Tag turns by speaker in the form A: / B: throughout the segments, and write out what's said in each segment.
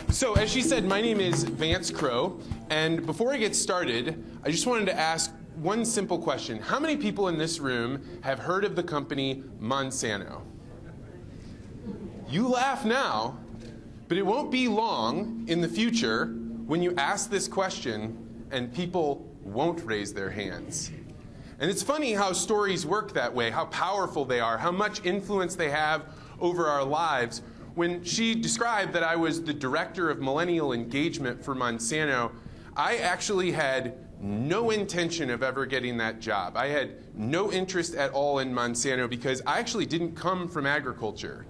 A: So, as she said, my name is Vance Crowe, and before I get started, I just wanted to ask one simple question. How many people in this room have heard of the company Monsanto? You laugh now, but it won't be long in the future when you ask this question and people won't raise their hands. And it's funny how stories work that way, how powerful they are, how much influence they have over our lives. When she described that I was the director of millennial engagement for Monsanto, I actually had no intention of ever getting that job. I had no interest at all in Monsanto because I actually didn't come from agriculture.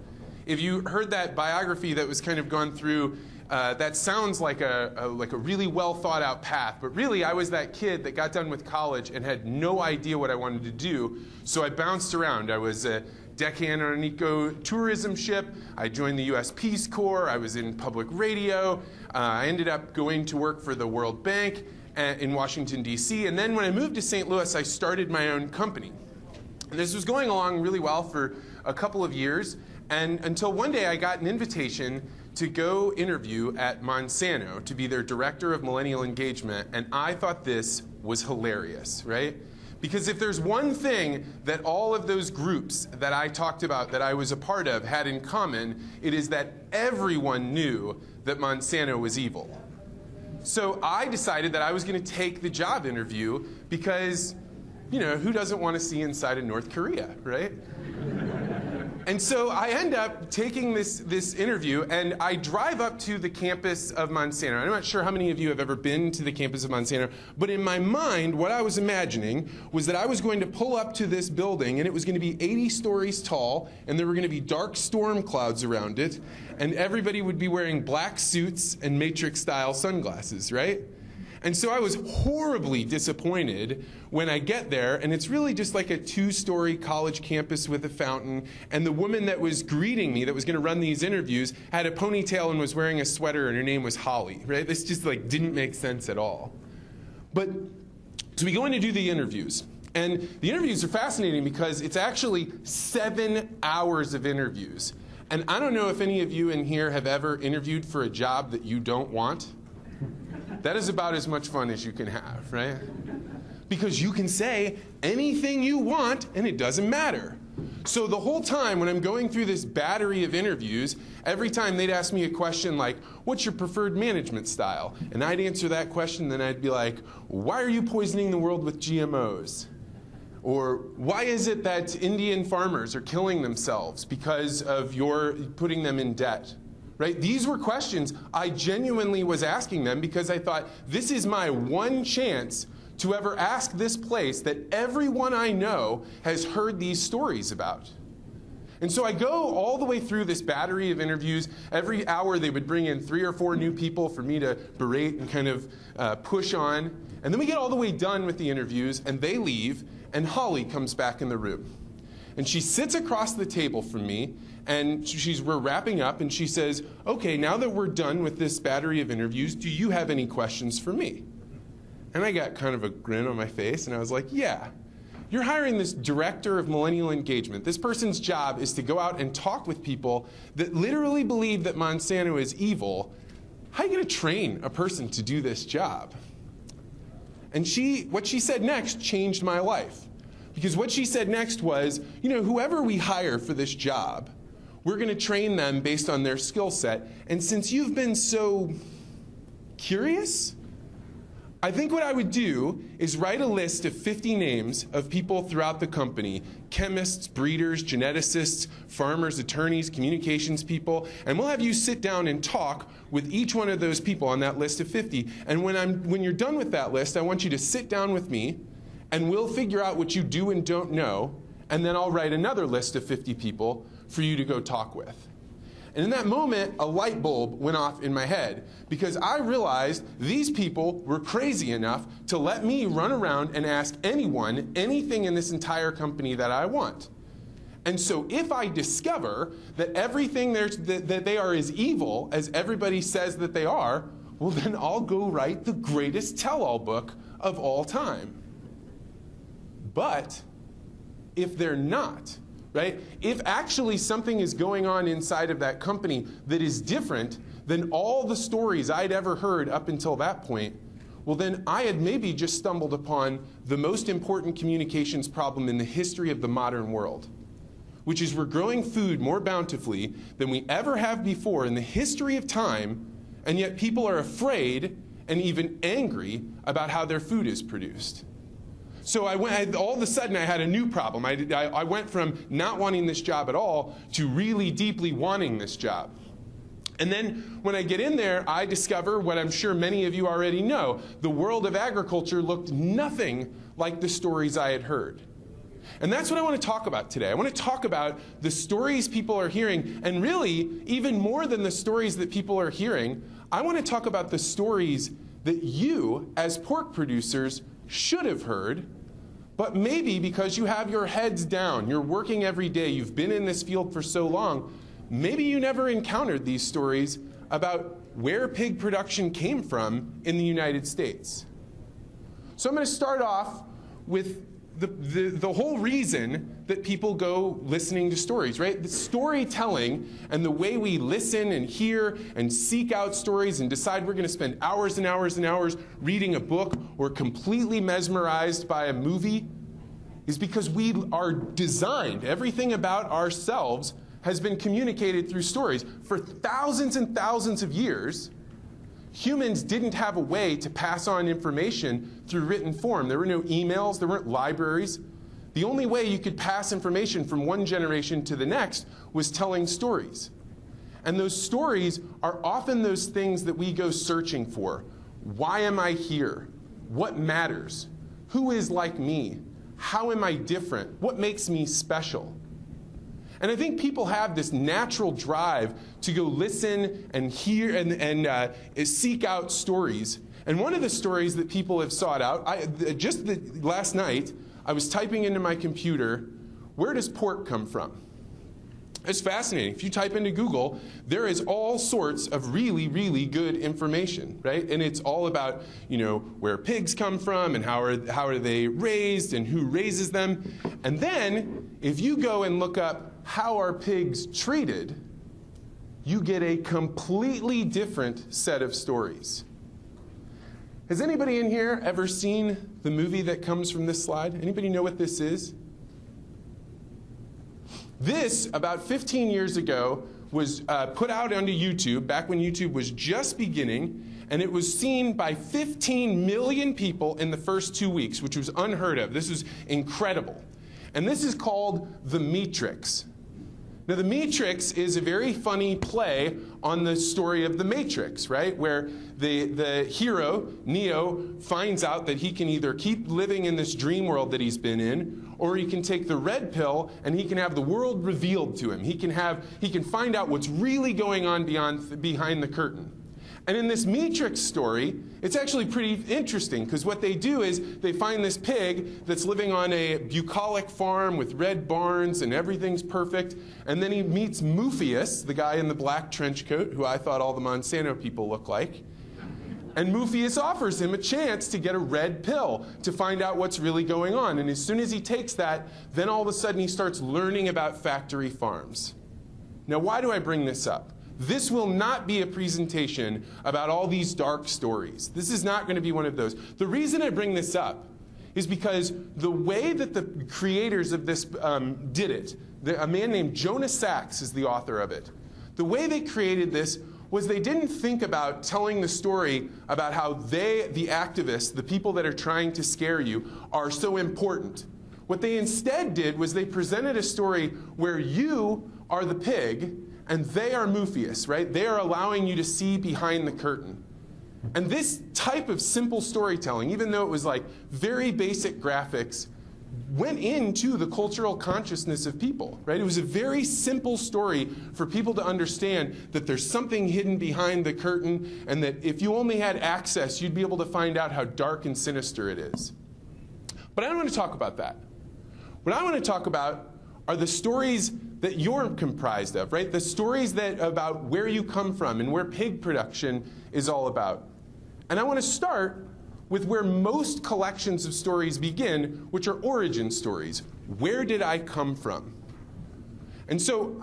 A: If you heard that biography that was kind of gone through, that sounds like a really well thought out path, but really I was that kid that got done with college and had no idea what I wanted to do, so I bounced around. I was a deckhand on an eco-tourism ship. I joined the US Peace Corps. I was in public radio. I ended up going to work for the World Bank in Washington, D.C. And then when I moved to St. Louis, I started my own company. And this was going along really well for a couple of years, and until one day I got an invitation to go interview at Monsanto to be their director of millennial engagement, and I thought this was hilarious, right? Because if there's one thing that all of those groups that I talked about that I was a part of had in common, it is that everyone knew that Monsanto was evil. So I decided that I was going to take the job interview because, you know, who doesn't want to see inside of North Korea, right? And so I end up taking this interview, and I drive up to the campus of Monsanto. I'm not sure how many of you have ever been to the campus of Monsanto, but in my mind, what I was imagining was that I was going to pull up to this building, and it was going to be 80 stories tall, and there were going to be dark storm clouds around it, and everybody would be wearing black suits and Matrix-style sunglasses, right? And so I was horribly disappointed when I get there, and it's really just like a 2-story college campus with a fountain, and the woman that was greeting me, that was going to run these interviews, had a ponytail and was wearing a sweater, and her name was Holly, right? This just like didn't make sense at all. But, so we go in to do the interviews, and the interviews are fascinating because it's actually 7 hours of interviews. And I don't know if any of you in here have ever interviewed for a job that you don't want. That is about as much fun as you can have, right? Because you can say anything you want and it doesn't matter. So the whole time when I'm going through this battery of interviews, every time they'd ask me a question like, what's your preferred management style? And I'd answer that question, then I'd be like, why are you poisoning the world with GMOs? Or why is it that Indian farmers are killing themselves because of your putting them in debt? Right? These were questions I genuinely was asking them because I thought, this is my one chance to ever ask this place that everyone I know has heard these stories about. And so I go all the way through this battery of interviews. Every hour they would bring in 3 or 4 new people for me to berate and kind of push on. And then we get all the way done with the interviews, and they leave, and Holly comes back in the room. And she sits across the table from me, and we're wrapping up, and she says, okay, now that we're done with this battery of interviews, do you have any questions for me? And I got kind of a grin on my face, and I was like, yeah. You're hiring this director of millennial engagement. This person's job is to go out and talk with people that literally believe that Monsanto is evil. How are you going to train a person to do this job? And what she said next changed my life. Because what she said next was, you know, whoever we hire for this job, we're going to train them based on their skill set. And since you've been so curious, I think what I would do is write a list of 50 names of people throughout the company, chemists, breeders, geneticists, farmers, attorneys, communications people, and we'll have you sit down and talk with each one of those people on that list of 50. And when you're done with that list, I want you to sit down with me, and we'll figure out what you do and don't know, and then I'll write another list of 50 people for you to go talk with. And in that moment, a light bulb went off in my head because I realized these people were crazy enough to let me run around and ask anyone anything in this entire company that I want. And so if I discover that everything that they are as evil as everybody says that they are, well, then I'll go write the greatest tell-all book of all time. But if they're not, right? If actually something is going on inside of that company that is different than all the stories I'd ever heard up until that point, well then I had maybe just stumbled upon the most important communications problem in the history of the modern world, which is we're growing food more bountifully than we ever have before in the history of time, and yet people are afraid and even angry about how their food is produced. So all of a sudden I had a new problem. I went from not wanting this job at all to really deeply wanting this job. And then when I get in there, I discover what I'm sure many of you already know. The world of agriculture looked nothing like the stories I had heard. And that's what I want to talk about today. I want to talk about the stories people are hearing, and really, even more than the stories that people are hearing, I want to talk about the stories that you, as pork producers, should have heard, but maybe because you have your heads down, you're working every day, you've been in this field for so long, maybe you never encountered these stories about where pig production came from in the United States. So I'm going to start off with the whole reason that people go listening to stories, right? The storytelling and the way we listen and hear and seek out stories and decide we're going to spend hours and hours and hours reading a book or completely mesmerized by a movie is because we are designed, everything about ourselves has been communicated through stories. For thousands and thousands of years, humans didn't have a way to pass on information through written form. There were no emails, there weren't libraries. The only way you could pass information from one generation to the next was telling stories. And those stories are often those things that we go searching for. Why am I here? What matters? Who is like me? How am I different? What makes me special? And I think people have this natural drive to go listen and hear and seek out stories. And one of the stories that people have sought out, last night, I was typing into my computer, where does pork come from? It's fascinating. If you type into Google, there is all sorts of really, really good information, right? And it's all about, where pigs come from and how are they raised and who raises them. And then, if you go and look up how are pigs treated, you get a completely different set of stories. Has anybody in here ever seen the movie that comes from this slide? Anybody know what this is? This, about 15 years ago, was put out onto YouTube, back when YouTube was just beginning, and it was seen by 15 million people in the first 2 weeks, which was unheard of. This was incredible. And this is called The Matrix. Now, The Matrix is a very funny play on the story of The Matrix, right? Where the hero, Neo, finds out that he can either keep living in this dream world that he's been in, or he can take the red pill and he can have the world revealed to him. He can find out what's really going on behind the curtain. And in this Matrix story, it's actually pretty interesting because what they do is they find this pig that's living on a bucolic farm with red barns and everything's perfect. And then he meets Morpheus, the guy in the black trench coat, who I thought all the Monsanto people look like. And Morpheus offers him a chance to get a red pill to find out what's really going on. And as soon as he takes that, then all of a sudden he starts learning about factory farms. Now, why do I bring this up? This will not be a presentation about all these dark stories. This is not going to be one of those. The reason I bring this up is because the way that the creators of this did it, a man named Jonah Sachs is the author of it. The way they created this was they didn't think about telling the story about how they, the activists, the people that are trying to scare you, are so important. What they instead did was they presented a story where you are the pig and they are Morpheus, right? They are allowing you to see behind the curtain. And this type of simple storytelling, even though it was like very basic graphics, went into the cultural consciousness of people, right? It was a very simple story for people to understand that there's something hidden behind the curtain and that if you only had access, you'd be able to find out how dark and sinister it is. But I don't want to talk about that. What I want to talk about are the stories that you're comprised of, right? The stories about where you come from and where pig production is all about. And I want to start with where most collections of stories begin, which are origin stories. Where did I come from? And so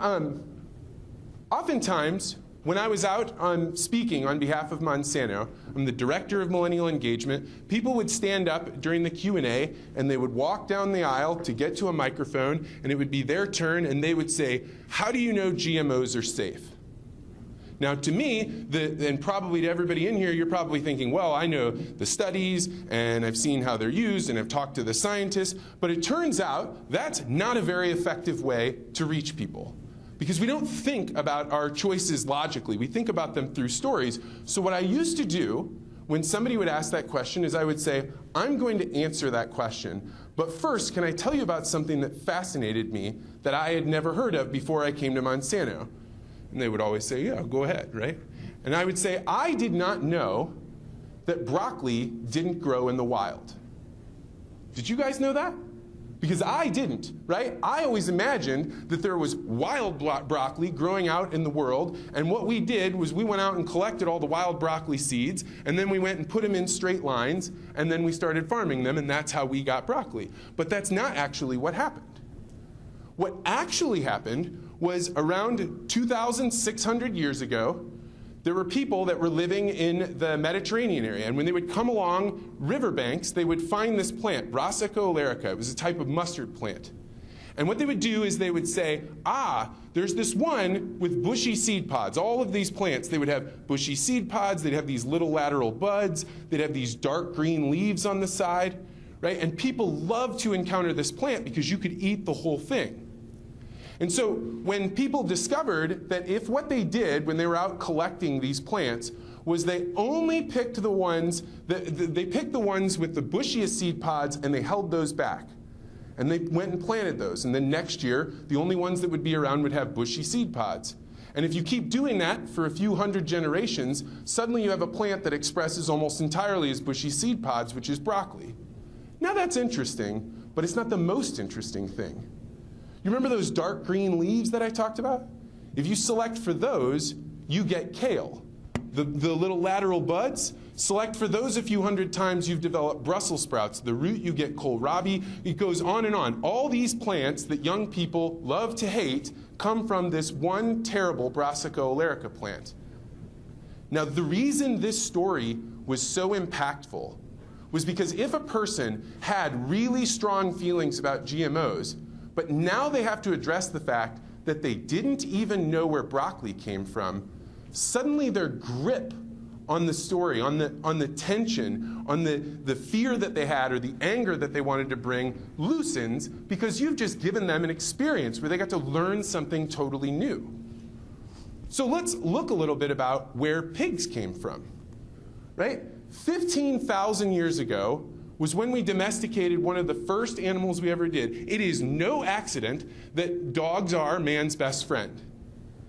A: oftentimes, when I was out speaking on behalf of Monsanto, I'm the director of millennial engagement, people would stand up during the Q&A and they would walk down the aisle to get to a microphone, and it would be their turn, and they would say, "How do you know GMOs are safe?" Now, to me, and probably to everybody in here, you're probably thinking, well, I know the studies, and I've seen how they're used, and I've talked to the scientists, but it turns out that's not a very effective way to reach people. Because we don't think about our choices logically. We think about them through stories. So what I used to do when somebody would ask that question is I would say, I'm going to answer that question. But first, can I tell you about something that fascinated me that I had never heard of before I came to Monsanto? And they would always say, yeah, go ahead, right? And I would say, I did not know that broccoli didn't grow in the wild. Did you guys know that? Because I didn't, right? I always imagined that there was wild broccoli growing out in the world, and what we did was we went out and collected all the wild broccoli seeds, and then we went and put them in straight lines, and then we started farming them, and that's how we got broccoli. But that's not actually what happened. What actually happened was around 2,600 years ago, there were people that were living in the Mediterranean area, and when they would come along riverbanks, they would find this plant, Brassica oleracea. It was a type of mustard plant. And what they would do is they would say, there's this one with bushy seed pods. All of these plants, they would have bushy seed pods, they'd have these little lateral buds, they'd have these dark green leaves on the side, right? And people loved to encounter this plant because you could eat the whole thing. And so when people discovered that if what they did when they were out collecting these plants was they only picked the ones they picked the ones with the bushiest seed pods and they held those back. And they went and planted those. And then next year, the only ones that would be around would have bushy seed pods. And if you keep doing that for a few hundred generations, suddenly you have a plant that expresses almost entirely as bushy seed pods, which is broccoli. Now that's interesting, but it's not the most interesting thing. You remember those dark green leaves that I talked about? If you select for those, you get kale. The little lateral buds, select for those a few hundred times, you've developed Brussels sprouts. The root, you get kohlrabi. It goes on and on. All these plants that young people love to hate come from this one terrible Brassica oleracea plant. Now, the reason this story was so impactful was because if a person had really strong feelings about GMOs, but now they have to address the fact that they didn't even know where broccoli came from, suddenly their grip on the story, on the tension, on the fear that they had or the anger that they wanted to bring loosens because you've just given them an experience where they got to learn something totally new. So let's look a little bit about where pigs came from, right? 15,000 years ago was when we domesticated one of the first animals we ever did. It is no accident that dogs are man's best friend.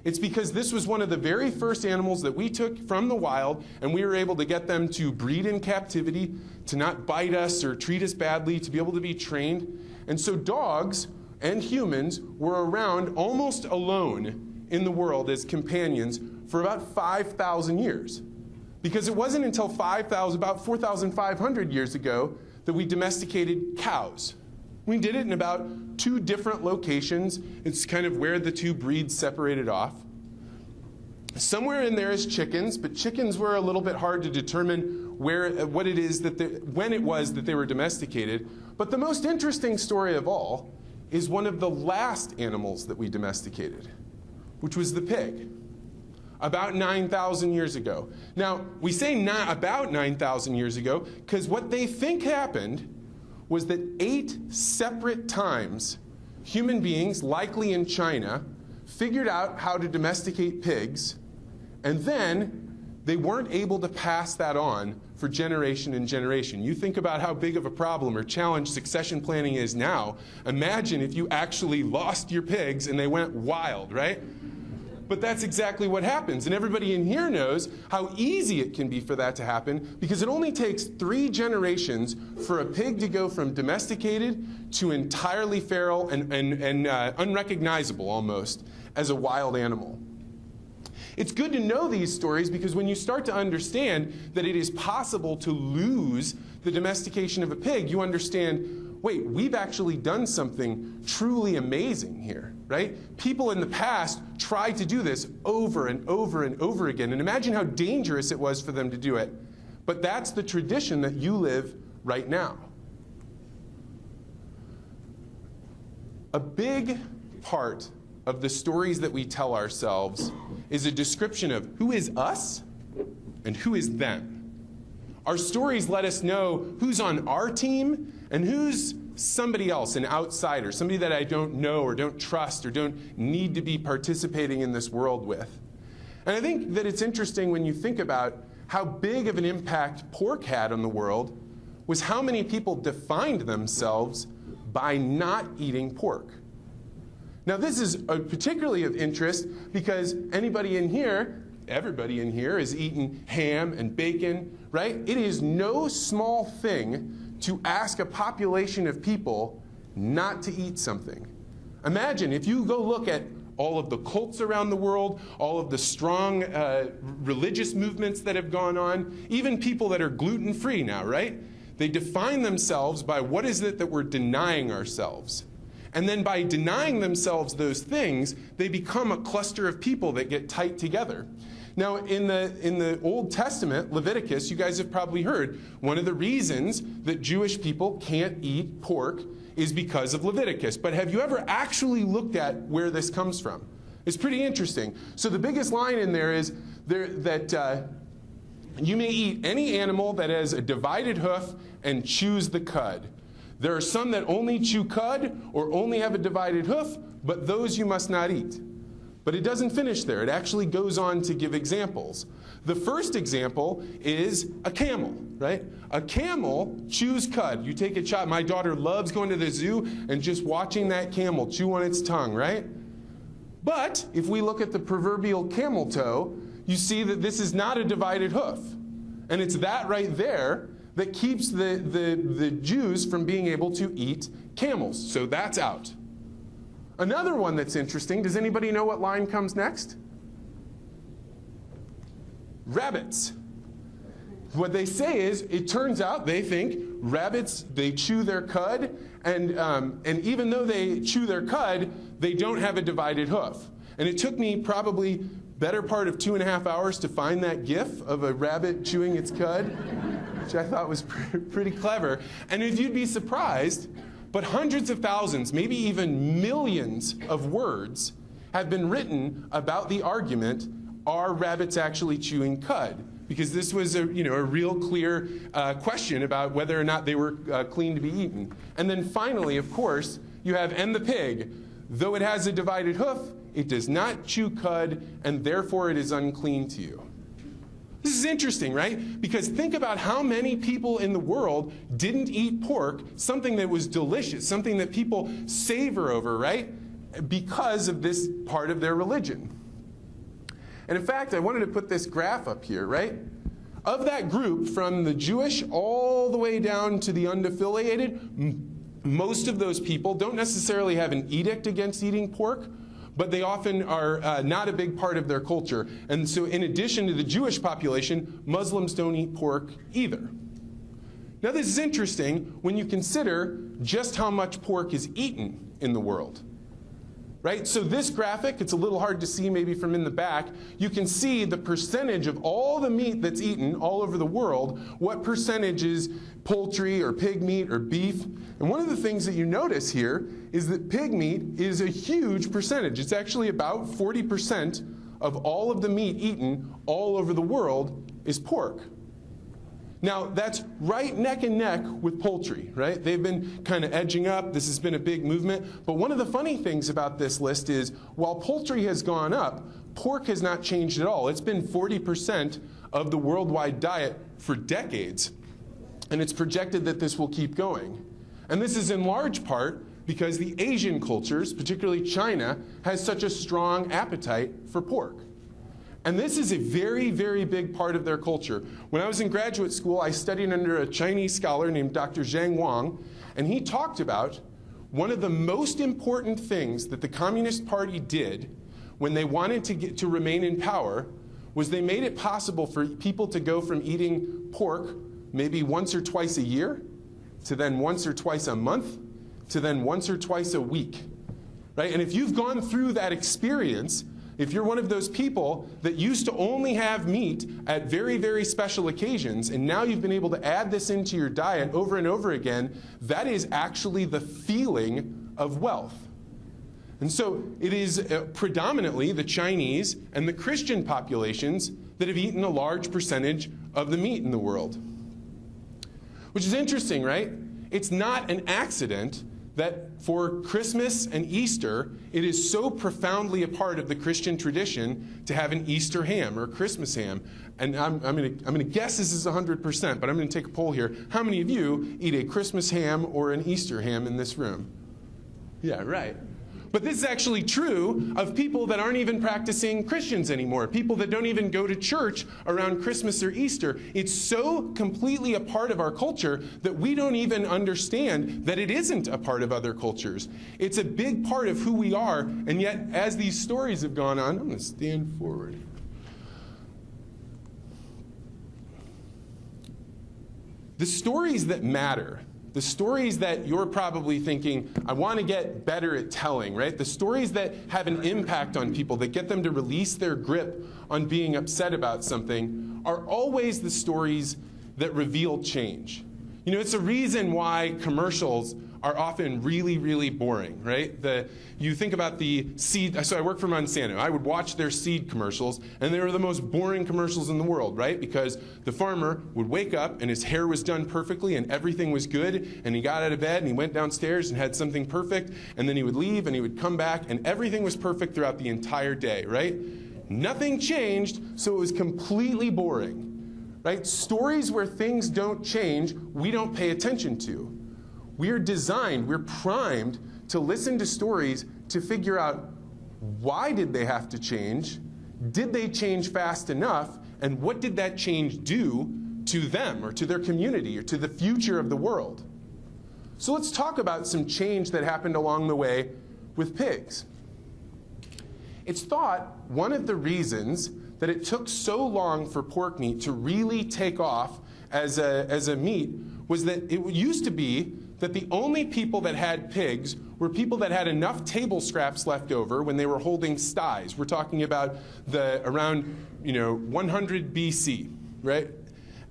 A: It's because this was one of the very first animals that we took from the wild, and we were able to get them to breed in captivity, to not bite us or treat us badly, to be able to be trained. And so dogs and humans were around almost alone in the world as companions for about 5,000 years. Because it wasn't until about 4,500 years ago that we domesticated cows. We did it in about 2 different locations. It's kind of where the 2 breeds separated off. Somewhere in there is chickens, but chickens were a little bit hard to determine when it was that they were domesticated. But the most interesting story of all is one of the last animals that we domesticated, which was the pig. About 9,000 years ago. Now, we say about 9,000 years ago because what they think happened was that 8 separate times human beings, likely in China, figured out how to domesticate pigs, and then they weren't able to pass that on for generation and generation. You think about how big of a problem or challenge succession planning is now. Imagine if you actually lost your pigs and they went wild, right? But that's exactly what happens. And everybody in here knows how easy it can be for that to happen because it only takes 3 generations for a pig to go from domesticated to entirely feral and unrecognizable almost as a wild animal. It's good to know these stories because when you start to understand that it is possible to lose the domestication of a pig, you understand wait, we've actually done something truly amazing here, right? People in the past tried to do this over and over and over again, and imagine how dangerous it was for them to do it. But that's the tradition that you live right now. A big part of the stories that we tell ourselves is a description of who is us and who is them. Our stories let us know who's on our team and who's somebody else, an outsider, somebody that I don't know or don't trust or don't need to be participating in this world with. And I think that it's interesting when you think about how big of an impact pork had on the world was how many people defined themselves by not eating pork. Now this is particularly of interest because everybody in here has eaten ham and bacon, right? It is no small thing to ask a population of people not to eat something. Imagine if you go look at all of the cults around the world, all of the strong religious movements that have gone on, even people that are gluten-free now, right? They define themselves by what is it that we're denying ourselves. And then by denying themselves those things, they become a cluster of people that get tight together. Now, in the Old Testament, Leviticus, you guys have probably heard, one of the reasons that Jewish people can't eat pork is because of Leviticus. But have you ever actually looked at where this comes from? It's pretty interesting. So the biggest line in there is that you may eat any animal that has a divided hoof and chews the cud. There are some that only chew cud or only have a divided hoof, but those you must not eat. But it doesn't finish there. It actually goes on to give examples. The first example is a camel, right? A camel chews cud. You take a child. My daughter loves going to the zoo and just watching that camel chew on its tongue, right? But if we look at the proverbial camel toe, you see that this is not a divided hoof. And it's that right there that keeps the Jews from being able to eat camels. So that's out. Another one that's interesting, does anybody know what line comes next? Rabbits. What they say is, it turns out they think rabbits, they chew their cud, and even though they chew their cud, they don't have a divided hoof. And it took me probably better part of 2.5 hours to find that GIF of a rabbit chewing its cud, which I thought was pretty clever. And if you'd be surprised, but hundreds of thousands, maybe even millions of words have been written about the argument, are rabbits actually chewing cud? Because this was a real clear question about whether or not they were clean to be eaten. And then finally, of course, you have "and the pig, though it has a divided hoof, it does not chew cud, and therefore it is unclean to you." This is interesting, right? Because think about how many people in the world didn't eat pork, something that was delicious, something that people savor over, right? Because of this part of their religion. And in fact, I wanted to put this graph up here, right? Of that group, from the Jewish all the way down to the unaffiliated, most of those people don't necessarily have an edict against eating pork, but they often are not a big part of their culture. And so in addition to the Jewish population, Muslims don't eat pork either. Now this is interesting when you consider just how much pork is eaten in the world. Right? So this graphic, it's a little hard to see maybe from in the back. You can see the percentage of all the meat that's eaten all over the world, what percentage is poultry or pig meat or beef. And one of the things that you notice here is that pig meat is a huge percentage. It's actually about 40% of all of the meat eaten all over the world is pork. Now, that's right neck and neck with poultry, right? They've been kind of edging up. This has been a big movement. But one of the funny things about this list is, while poultry has gone up, pork has not changed at all. It's been 40% of the worldwide diet for decades. And it's projected that this will keep going. And this is in large part because the Asian cultures, particularly China, has such a strong appetite for pork. And this is a very, very big part of their culture. When I was in graduate school, I studied under a Chinese scholar named Dr. Zhang Wang, and he talked about one of the most important things that the Communist Party did when they wanted to remain in power was they made it possible for people to go from eating pork maybe once or twice a year to then once or twice a month, to then once or twice a week, right? And if you've gone through that experience, if you're one of those people that used to only have meat at very, very special occasions, and now you've been able to add this into your diet over and over again, that is actually the feeling of wealth. And so it is predominantly the Chinese and the Christian populations that have eaten a large percentage of the meat in the world. Which is interesting, right? It's not an accident that for Christmas and Easter, it is so profoundly a part of the Christian tradition to have an Easter ham or a Christmas ham. And I'm going to guess this is 100%, but I'm going to take a poll here. How many of you eat a Christmas ham or an Easter ham in this room? Yeah, right. But this is actually true of people that aren't even practicing Christians anymore, people that don't even go to church around Christmas or Easter. It's so completely a part of our culture that we don't even understand that it isn't a part of other cultures. It's a big part of who we are, and yet as these stories have gone on, I'm going to stand forward. The stories that matter, the stories that you're probably thinking, I want to get better at telling, right? The stories that have an impact on people, that get them to release their grip on being upset about something, are always the stories that reveal change. You know, it's a reason why commercials are often really, really boring, right? You think about the seed, so I work for Monsanto. I would watch their seed commercials, and they were the most boring commercials in the world, right? Because the farmer would wake up, and his hair was done perfectly, and everything was good, and he got out of bed, and he went downstairs and had something perfect, and then he would leave, and he would come back, and everything was perfect throughout the entire day, right? Nothing changed, so it was completely boring, right? Stories where things don't change, we don't pay attention to. We're designed, we're primed to listen to stories to figure out, why did they have to change? Did they change fast enough? And what did that change do to them or to their community or to the future of the world? So let's talk about some change that happened along the way with pigs. It's thought one of the reasons that it took so long for pork meat to really take off as a meat was that it used to be that the only people that had pigs were people that had enough table scraps left over when they were holding sties. We're talking about around 100 BC, right?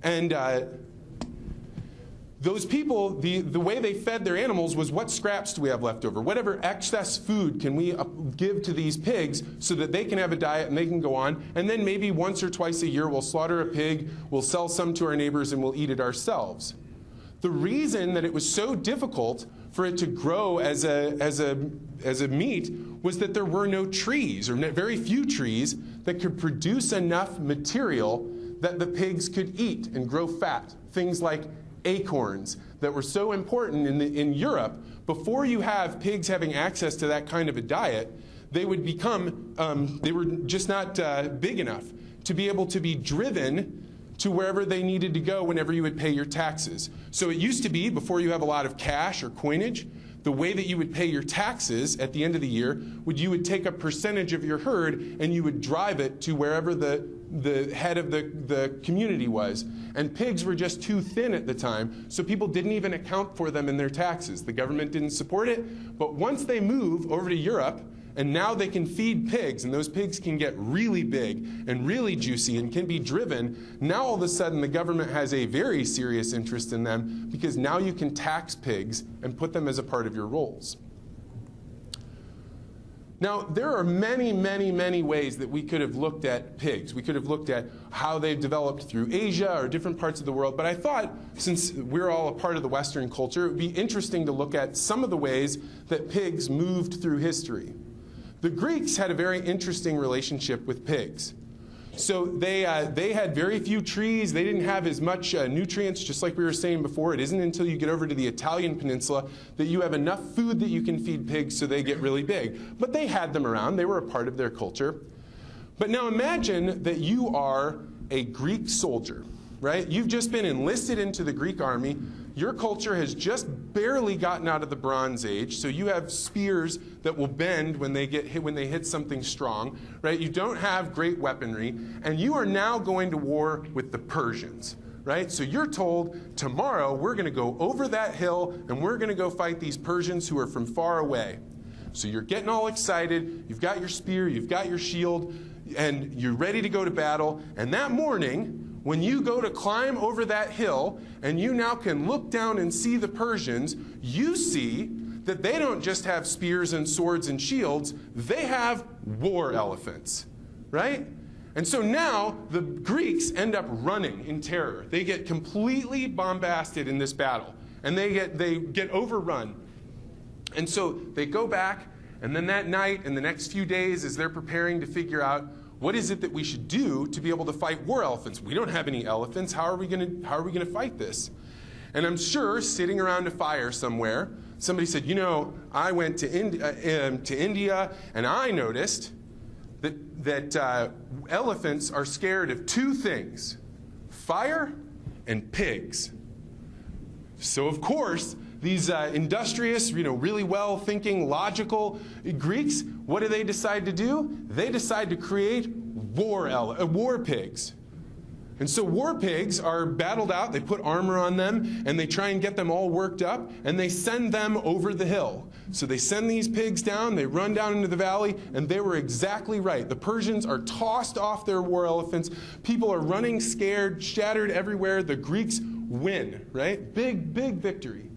A: And those people, the way they fed their animals was, what scraps do we have left over? Whatever excess food can we give to these pigs so that they can have a diet and they can go on, and then maybe once or twice a year we'll slaughter a pig, we'll sell some to our neighbors, and we'll eat it ourselves. The reason that it was so difficult for it to grow as a meat was that there were no trees, or very few trees, that could produce enough material that the pigs could eat and grow fat. Things like acorns that were so important in Europe. Before you have pigs having access to that kind of a diet, they would become, they were just not big enough to be able to be driven to wherever they needed to go whenever you would pay your taxes. So it used to be, before you have a lot of cash or coinage, the way that you would pay your taxes at the end of the year you would take a percentage of your herd and you would drive it to wherever the head of the community was. And pigs were just too thin at the time, so people didn't even account for them in their taxes. The government didn't support it, but once they move over to Europe, and now they can feed pigs, and those pigs can get really big and really juicy and can be driven. Now all of a sudden the government has a very serious interest in them, because now you can tax pigs and put them as a part of your rolls. Now, there are many, many, many ways that we could have looked at pigs. We could have looked at how they've developed through Asia or different parts of the world. But I thought, since we're all a part of the Western culture, it would be interesting to look at some of the ways that pigs moved through history. The Greeks had a very interesting relationship with pigs. So they had very few trees. They didn't have as much nutrients, just like we were saying before. It isn't until you get over to the Italian peninsula that you have enough food that you can feed pigs so they get really big. But they had them around. They were a part of their culture. But now imagine that you are a Greek soldier, right? You've just been enlisted into the Greek army. Your culture has just barely gotten out of the Bronze Age, so you have spears that will bend when they hit something strong, right? You don't have great weaponry, and you are now going to war with the Persians, right? So you're told, tomorrow we're going to go over that hill and we're going to go fight these Persians who are from far away. So you're getting all excited, you've got your spear, you've got your shield, and you're ready to go to battle. And that morning, when you go to climb over that hill, and you now can look down and see the Persians, you see that they don't just have spears and swords and shields, they have war elephants, right? And so now the Greeks end up running in terror. They get completely bombasted in this battle, and they get overrun. And so they go back, and then that night and the next few days, as they're preparing to figure out what is it that we should do to be able to fight war elephants. We don't have any elephants. How are we going to fight this? And I'm sure sitting around a fire somewhere, somebody said, you know, I went to India, and I noticed that elephants are scared of two things: fire and pigs. So of course, these industrious, really well-thinking, logical Greeks, what do they decide to do? They decide to create war pigs. And so war pigs are battled out, they put armor on them, and they try and get them all worked up, and they send them over the hill. So they send these pigs down, they run down into the valley, and they were exactly right. The Persians are tossed off their war elephants. People are running scared, shattered everywhere. The Greeks win, right? Big, big victory.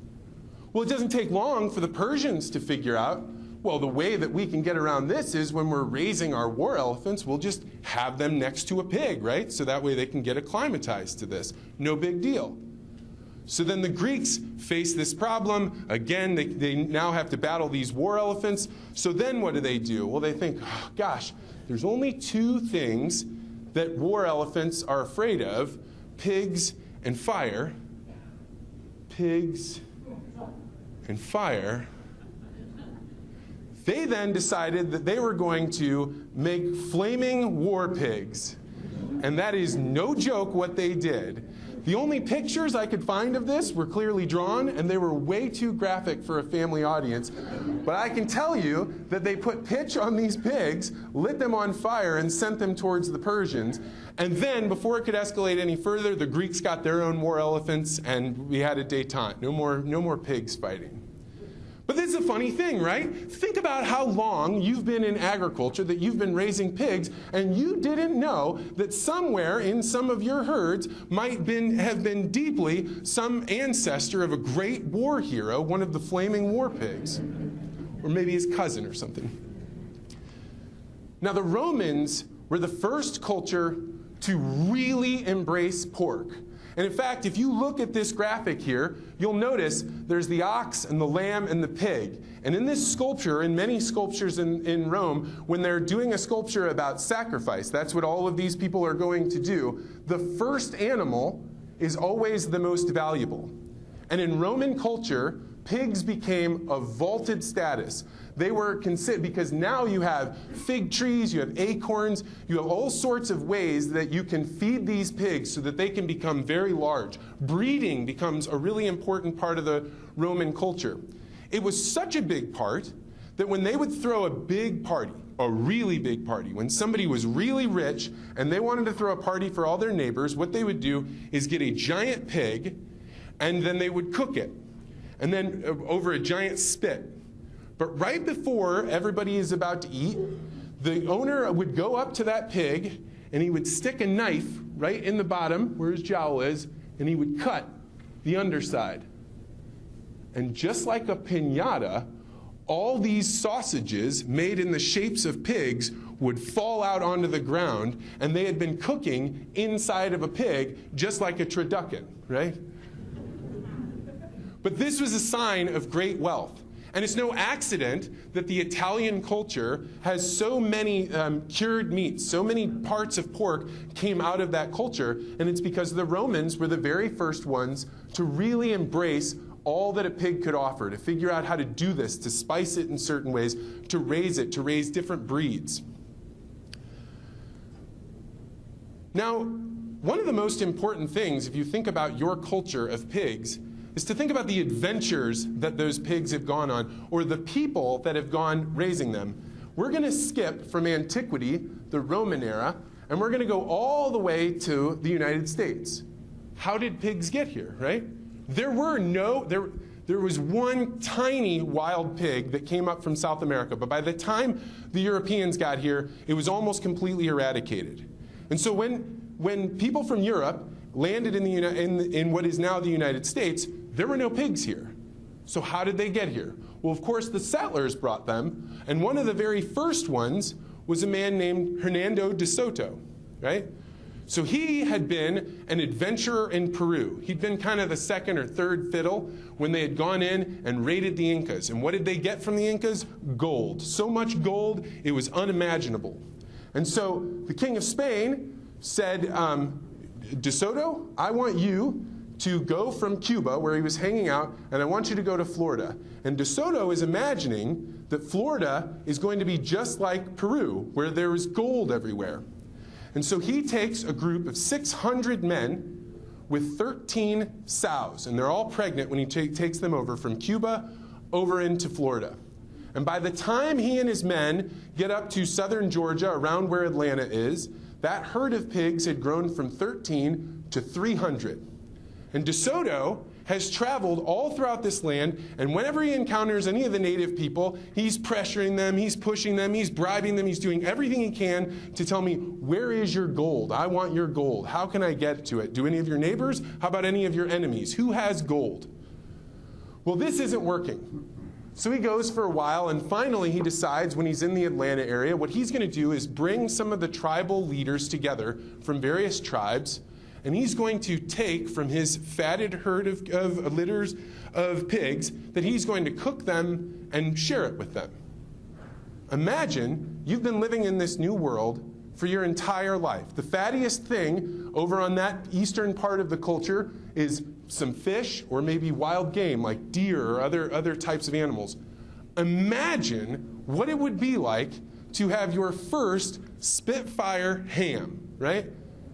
A: Well, it doesn't take long for the Persians to figure out, well, the way that we can get around this is when we're raising our war elephants, we'll just have them next to a pig, right? So that way they can get acclimatized to this. No big deal. So then the Greeks face this problem. Again, they now have to battle these war elephants. So then what do? Well, they think, oh, gosh, there's only two things that war elephants are afraid of: pigs and fire. Pigs and fire. They then decided that they were going to make flaming war pigs. And that is no joke what they did. The only pictures I could find of this were clearly drawn, and they were way too graphic for a family audience. But I can tell you that they put pitch on these pigs, lit them on fire, and sent them towards the Persians. And then, before it could escalate any further, the Greeks got their own war elephants, and we had a détente. No more pigs fighting. But this is a funny thing, right? Think about how long you've been in agriculture, that you've been raising pigs, and you didn't know that somewhere in some of your herds might have been deeply some ancestor of a great war hero, one of the flaming war pigs. Or maybe his cousin or something. Now, the Romans were the first culture to really embrace pork. And in fact, if you look at this graphic here, you'll notice there's the ox and the lamb and the pig. And in this sculpture, in many sculptures in Rome, when they're doing a sculpture about sacrifice, that's what all of these people are going to do, the first animal is always the most valuable. And in Roman culture, pigs became a vaulted status. They were considered, because now you have fig trees, you have acorns, you have all sorts of ways that you can feed these pigs so that they can become very large. Breeding becomes a really important part of the Roman culture. It was such a big part that when they would throw a big party, a really big party, when somebody was really rich and they wanted to throw a party for all their neighbors, what they would do is get a giant pig, and then they would cook it, and then over a giant spit. But right before everybody is about to eat, the owner would go up to that pig, and he would stick a knife right in the bottom where his jowl is, and he would cut the underside. And just like a piñata, all these sausages made in the shapes of pigs would fall out onto the ground, and they had been cooking inside of a pig just like a turducken, right? But this was a sign of great wealth. And it's no accident that the Italian culture has so many cured meats, so many parts of pork came out of that culture, and it's because the Romans were the very first ones to really embrace all that a pig could offer, to figure out how to do this, to spice it in certain ways, to raise different breeds. Now, one of the most important things, if you think about your culture of pigs, is to think about the adventures that those pigs have gone on, or the people that have gone raising them. We're going to skip from antiquity, the Roman era, and we're going to go all the way to the United States. how did pigs get here, right? There was one tiny wild pig that came up from South America, but by the time the Europeans got here, it was almost completely eradicated. And so when people from Europe landed in what is now the United States, there were no pigs here. So how did they get here? Well, of course, the settlers brought them, and one of the very first ones was a man named Hernando de Soto, right? So he had been an adventurer in Peru. He'd been kind of the second or third fiddle when they had gone in and raided the Incas. And what did they get from the Incas? Gold. So much gold, it was unimaginable. And so the king of Spain said, De Soto, I want you to go from Cuba, where he was hanging out, and I want you to go to Florida. And De Soto is imagining that Florida is going to be just like Peru, where there is gold everywhere. And so he takes a group of 600 men with 13 sows, and they're all pregnant when he takes them over from Cuba over into Florida. And by the time he and his men get up to southern Georgia, around where Atlanta is, that herd of pigs had grown from 13 to 300. And De Soto has traveled all throughout this land, and whenever he encounters any of the native people, he's pressuring them, he's pushing them, he's bribing them, he's doing everything he can to tell me, where is your gold? I want your gold. How can I get to it? Do any of your neighbors? How about any of your enemies? Who has gold? Well, this isn't working. So he goes for a while, and finally he decides when he's in the Atlanta area, what he's going to do is bring some of the tribal leaders together from various tribes, and he's going to take from his fatted herd of litters of pigs that he's going to cook them and share it with them. Imagine you've been living in this new world for your entire life. The fattiest thing over on that eastern part of the culture is some fish or maybe wild game like deer or other types of animals. Imagine what it would be like to have your first Spitfire ham, right?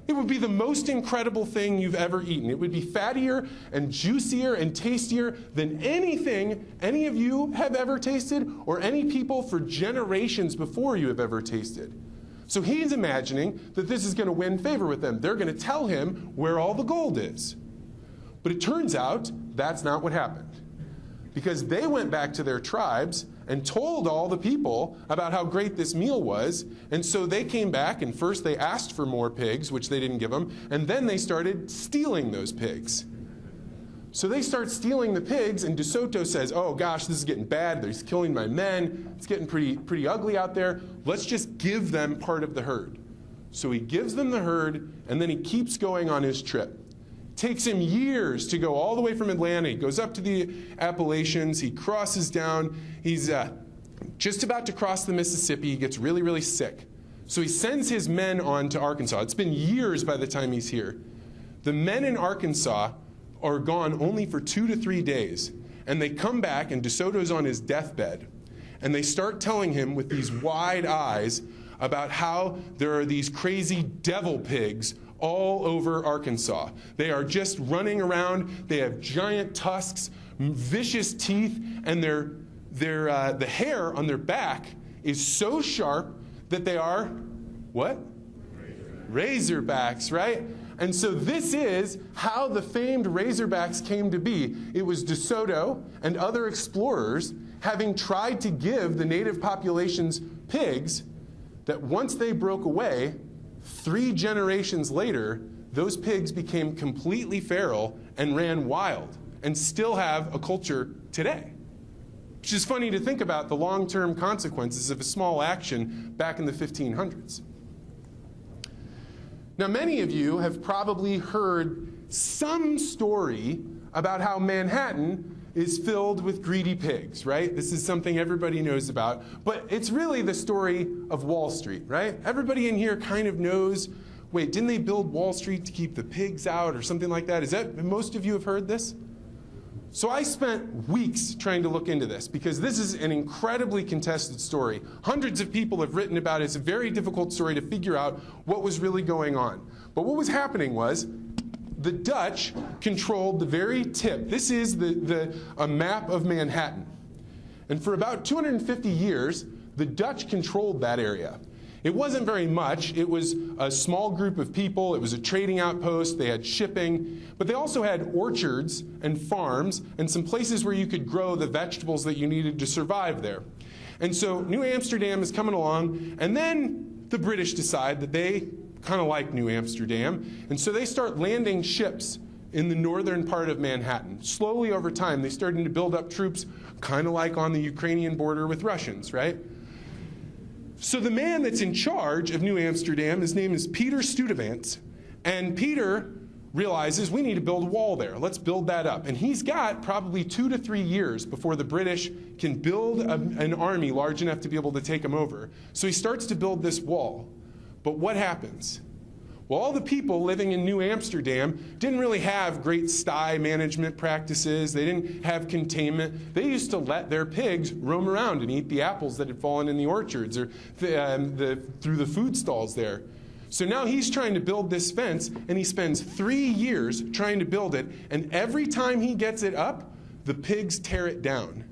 A: It would be the most incredible thing you've ever eaten. It would be fattier and juicier and tastier than anything any of you have ever tasted or any people for generations before you have ever tasted. So he's imagining that this is going to win favor with them. They're going to tell him where all the gold is. But it turns out that's not what happened. Because they went back to their tribes and told all the people about how great this meal was. And so they came back, and first they asked for more pigs, which they didn't give them, and then they started stealing those pigs. So they start stealing the pigs, and De Soto says, oh gosh, this is getting bad. They're killing my men. It's getting pretty ugly out there. Let's just give them part of the herd. So he gives them the herd, and then he keeps going on his trip. Takes him years to go all the way from Atlanta. He goes up to the Appalachians. He crosses down. He's just about to cross the Mississippi. He gets really, really sick. So he sends his men on to Arkansas. It's been years by the time he's here. The men in Arkansas are gone only for 2 to 3 days. And they come back, and De Soto's on his deathbed. And they start telling him with these wide eyes about how there are these crazy devil pigs all over Arkansas. They are just running around. They have giant tusks, vicious teeth, and the hair on their back is so sharp that they are, what? Razorbacks, right? And so this is how the famed Razorbacks came to be. It was De Soto and other explorers having tried to give the native populations pigs that once they broke away, 3 generations later, those pigs became completely feral and ran wild and still have a culture today. Which is funny to think about the long-term consequences of a small action back in the 1500s. Now, many of you have probably heard some story about how Manhattan is filled with greedy pigs, right? This is something everybody knows about. But it's really the story of Wall Street, right? Everybody in here kind of knows, wait, didn't they build Wall Street to keep the pigs out or something like that? Is that, most of you have heard this? So I spent weeks trying to look into this because this is an incredibly contested story. Hundreds of people have written about it. It's a very difficult story to figure out what was really going on. But what was happening was the Dutch controlled the very tip. This is a map of Manhattan. And for about 250 years, the Dutch controlled that area. It wasn't very much. It was a small group of people. It was a trading outpost. They had shipping. But they also had orchards and farms and some places where you could grow the vegetables that you needed to survive there. And so New Amsterdam is coming along, and then the British decide that they kind of like New Amsterdam, and so they start landing ships in the northern part of Manhattan. Slowly over time, they started to build up troops, kind of like on the Ukrainian border with Russians, right? So the man that's in charge of New Amsterdam, his name is Peter Studevant, and Peter realizes we need to build a wall there. Let's build that up. And he's got probably 2 to 3 years before the British can build an army large enough to be able to take them over. So he starts to build this wall. But what happens? Well, all the people living in New Amsterdam didn't really have great sty management practices. They didn't have containment. They used to let their pigs roam around and eat the apples that had fallen in the orchards or through the food stalls there. So now he's trying to build this fence, and he spends 3 years trying to build it, and every time he gets it up, the pigs tear it down.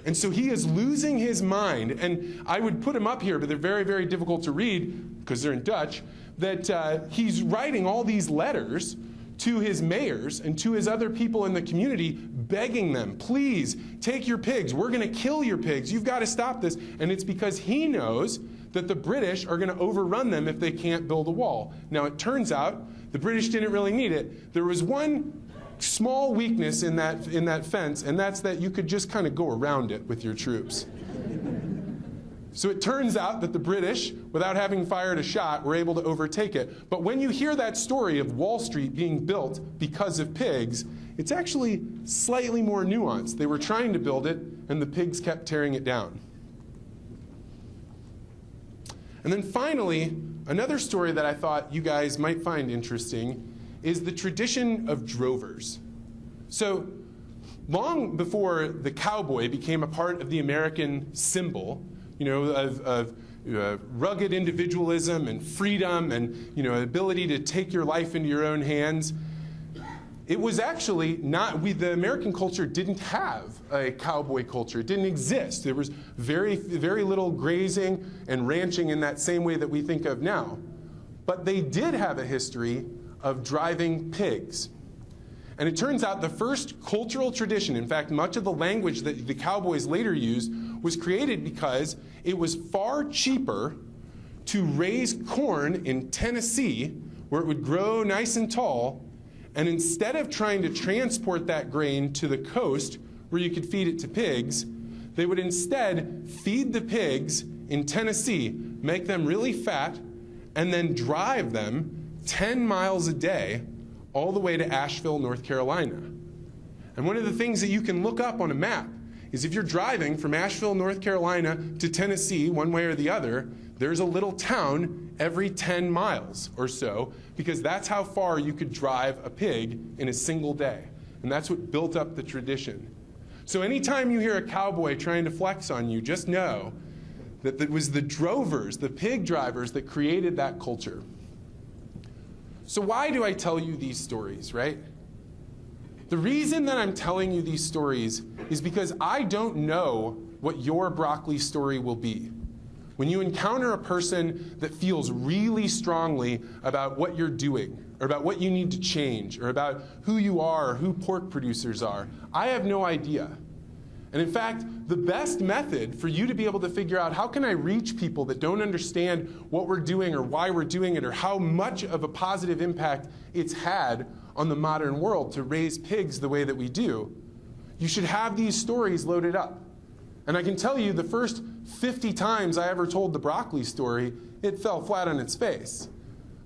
A: And so he is losing his mind, and I would put them up here, but they're very, very difficult to read because they're in Dutch, that he's writing all these letters to his mayors and to his other people in the community, begging them, please, take your pigs. We're going to kill your pigs. You've got to stop this. And it's because he knows that the British are going to overrun them if they can't build a wall. Now, it turns out the British didn't really need it. There was one small weakness in that fence, and that's that you could just kind of go around it with your troops. So it turns out that the British, without having fired a shot, were able to overtake it. But when you hear that story of Wall Street being built because of pigs, it's actually slightly more nuanced. They were trying to build it, and the pigs kept tearing it down. And then finally, another story that I thought you guys might find interesting is the tradition of drovers. So long before the cowboy became a part of the American symbol, of rugged individualism and freedom and, ability to take your life into your own hands, it was actually not, the American culture didn't have a cowboy culture. It didn't exist. There was very, very little grazing and ranching in that same way that we think of now. But they did have a history of driving pigs. And it turns out the first cultural tradition, in fact, much of the language that the cowboys later used, was created because it was far cheaper to raise corn in Tennessee, where it would grow nice and tall, and instead of trying to transport that grain to the coast where you could feed it to pigs, they would instead feed the pigs in Tennessee, make them really fat, and then drive them 10 miles a day all the way to Asheville, North Carolina. And one of the things that you can look up on a map is if you're driving from Asheville, North Carolina to Tennessee, one way or the other, there's a little town every 10 miles or so, because that's how far you could drive a pig in a single day. And that's what built up the tradition. So anytime you hear a cowboy trying to flex on you, just know that it was the drovers, the pig drivers, that created that culture. So why do I tell you these stories, right? The reason that I'm telling you these stories is because I don't know what your broccoli story will be. When you encounter a person that feels really strongly about what you're doing, or about what you need to change, or about who you are, or who pork producers are, I have no idea. And in fact, the best method for you to be able to figure out how can I reach people that don't understand what we're doing or why we're doing it or how much of a positive impact it's had on the modern world to raise pigs the way that we do, you should have these stories loaded up. And I can tell you the first 50 times I ever told the broccoli story, it fell flat on its face.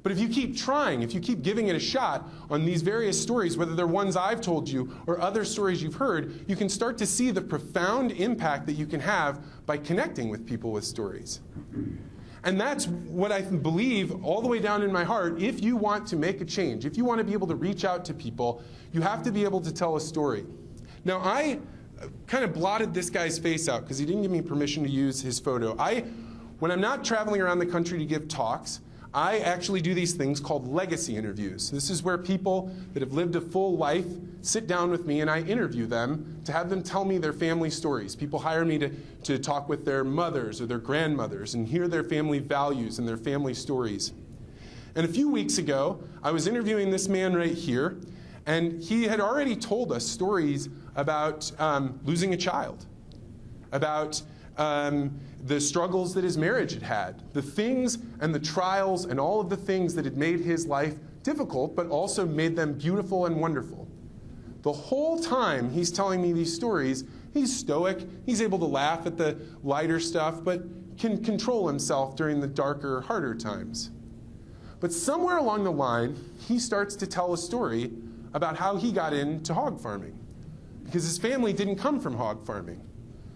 A: But if you keep trying, if you keep giving it a shot on these various stories, whether they're ones I've told you or other stories you've heard, you can start to see the profound impact that you can have by connecting with people with stories. And that's what I believe all the way down in my heart. If you want to make a change, if you want to be able to reach out to people, you have to be able to tell a story. Now, I kind of blotted this guy's face out because he didn't give me permission to use his photo. When I'm not traveling around the country to give talks, I actually do these things called legacy interviews. This is where people that have lived a full life sit down with me and I interview them to have them tell me their family stories. People hire me to talk with their mothers or their grandmothers and hear their family values and their family stories. And a few weeks ago, I was interviewing this man right here, and he had already told us stories about losing a child, about the struggles that his marriage had had, the things and the trials and all of the things that had made his life difficult, but also made them beautiful and wonderful. The whole time he's telling me these stories, he's stoic, he's able to laugh at the lighter stuff, but can control himself during the darker, harder times. But somewhere along the line, he starts to tell a story about how he got into hog farming, because his family didn't come from hog farming.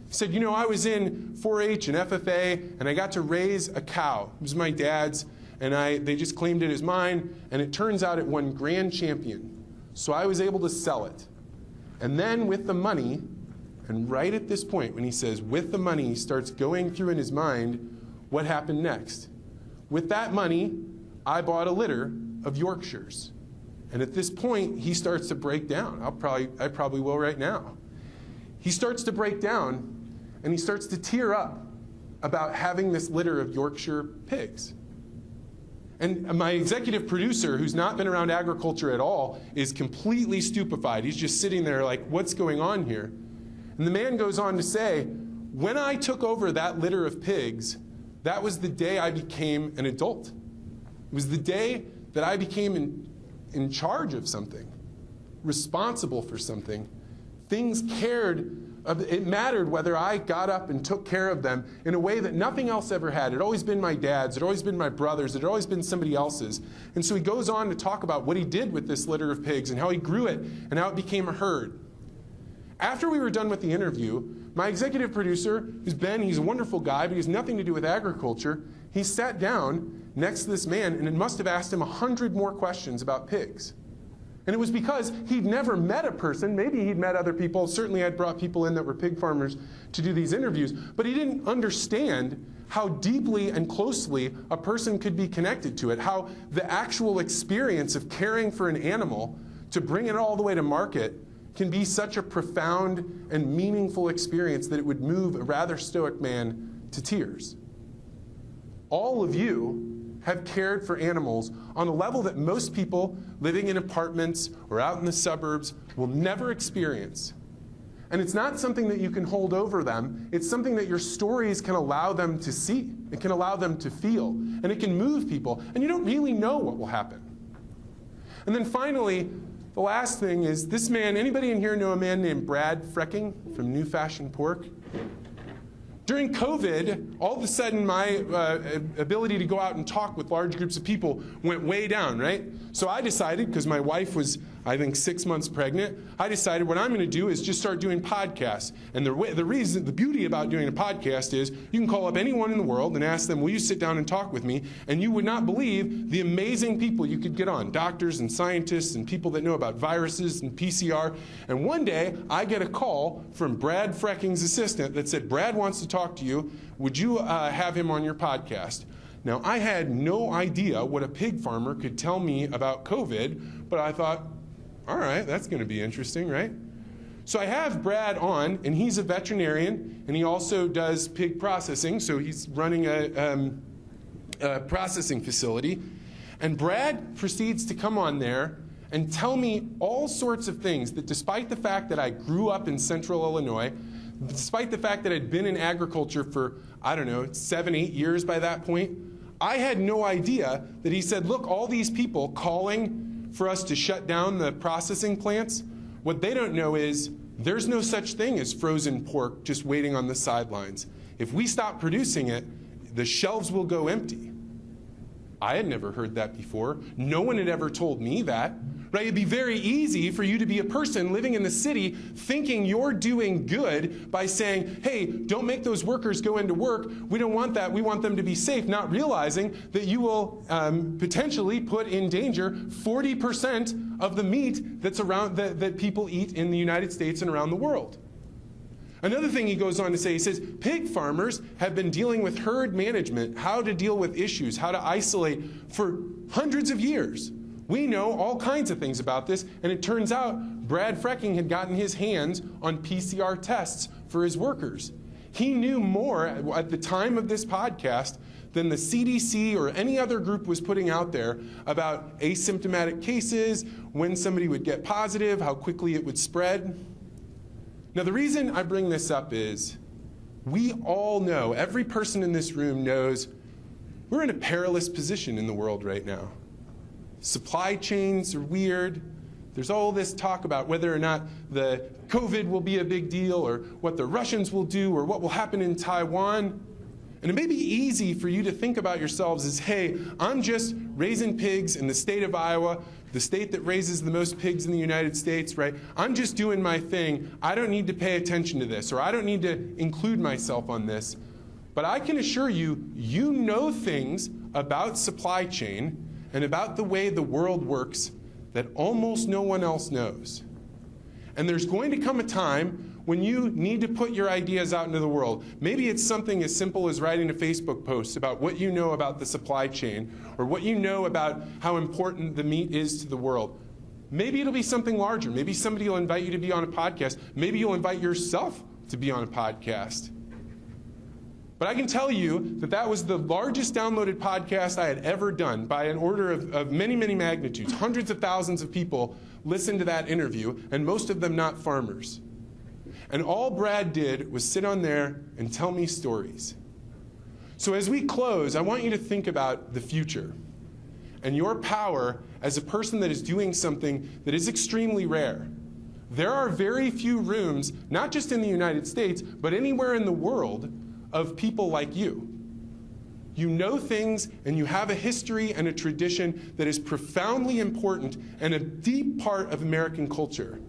A: He said, you know, I was in 4-H and FFA, and I got to raise a cow. It was my dad's, and they just claimed it as mine, and it turns out it won grand champion. So I was able to sell it. And then with the money, and right at this point when he says with the money, he starts going through in his mind what happened next. With that money, I bought a litter of Yorkshires. And at this point, he starts to break down. I probably will right now. He starts to break down, and he starts to tear up about having this litter of Yorkshire pigs. And my executive producer, who's not been around agriculture at all, is completely stupefied. He's just sitting there like, what's going on here? And the man goes on to say, when I took over that litter of pigs, that was the day I became an adult. It was the day that I became in charge of something, responsible for something. Things it mattered whether I got up and took care of them in a way that nothing else ever had. It had always been my dad's, it had always been my brother's, it had always been somebody else's. And so he goes on to talk about what he did with this litter of pigs and how he grew it and how it became a herd. After we were done with the interview, my executive producer, who's Ben, he's a wonderful guy, but he has nothing to do with agriculture, he sat down next to this man and must have asked him 100 more questions about pigs. And it was because he'd never met a person. Maybe he'd met other people. Certainly I'd brought people in that were pig farmers to do these interviews. But he didn't understand how deeply and closely a person could be connected to it, how the actual experience of caring for an animal to bring it all the way to market can be such a profound and meaningful experience that it would move a rather stoic man to tears. All of you have cared for animals on a level that most people living in apartments or out in the suburbs will never experience. And it's not something that you can hold over them. It's something that your stories can allow them to see. It can allow them to feel. And it can move people. And you don't really know what will happen. And then finally, the last thing is this man, anybody in here know a man named Brad Frecking from New Fashion Pork? During COVID, all of a sudden my ability to go out and talk with large groups of people went way down, right? So I decided, because my wife was, I think, 6 months pregnant, I decided what I'm going to do is just start doing podcasts. And the beauty about doing a podcast is you can call up anyone in the world and ask them, will you sit down and talk with me? And you would not believe the amazing people you could get on, doctors and scientists and people that know about viruses and PCR. And one day, I get a call from Brad Frecking's assistant that said, Brad wants to talk to you. Would you have him on your podcast? Now, I had no idea what a pig farmer could tell me about COVID, but I thought, all right, that's going to be interesting, right? So I have Brad on, and he's a veterinarian, and he also does pig processing, so he's running a processing facility. And Brad proceeds to come on there and tell me all sorts of things that despite the fact that I grew up in central Illinois, despite the fact that I'd been in agriculture for, 7, 8 years by that point, I had no idea that he said, look, all these people calling for us to shut down the processing plants, what they don't know is there's no such thing as frozen pork just waiting on the sidelines. If we stop producing it, the shelves will go empty. I had never heard that before. No one had ever told me that. Right? It'd be very easy for you to be a person living in the city thinking you're doing good by saying, hey, don't make those workers go into work. We don't want that. We want them to be safe, not realizing that you will potentially put in danger 40% of the meat that's around that people eat in the United States and around the world. Another thing he goes on to say, he says, pig farmers have been dealing with herd management, how to deal with issues, how to isolate for hundreds of years. We know all kinds of things about this, and it turns out Brad Freching had gotten his hands on PCR tests for his workers. He knew more at the time of this podcast than the CDC or any other group was putting out there about asymptomatic cases, when somebody would get positive, how quickly it would spread. Now, the reason I bring this up is we all know, every person in this room knows, we're in a perilous position in the world right now. Supply chains are weird. There's all this talk about whether or not the COVID will be a big deal, or what the Russians will do, or what will happen in Taiwan. And it may be easy for you to think about yourselves as, hey, I'm just raising pigs in the state of Iowa, the state that raises the most pigs in the United States, right? I'm just doing my thing. I don't need to pay attention to this, or I don't need to include myself on this. But I can assure you, you know things about supply chain and about the way the world works that almost no one else knows. And there's going to come a time when you need to put your ideas out into the world. Maybe it's something as simple as writing a Facebook post about what you know about the supply chain, or what you know about how important the meat is to the world. Maybe it'll be something larger. Maybe somebody will invite you to be on a podcast. Maybe you'll invite yourself to be on a podcast. But I can tell you that that was the largest downloaded podcast I had ever done, by an order of many, many magnitudes. Hundreds of thousands of people listened to that interview, and most of them not farmers. And all Brad did was sit on there and tell me stories. So as we close, I want you to think about the future and your power as a person that is doing something that is extremely rare. There are very few rooms, not just in the United States, but anywhere in the world, of people like you. You know things, and you have a history and a tradition that is profoundly important and a deep part of American culture.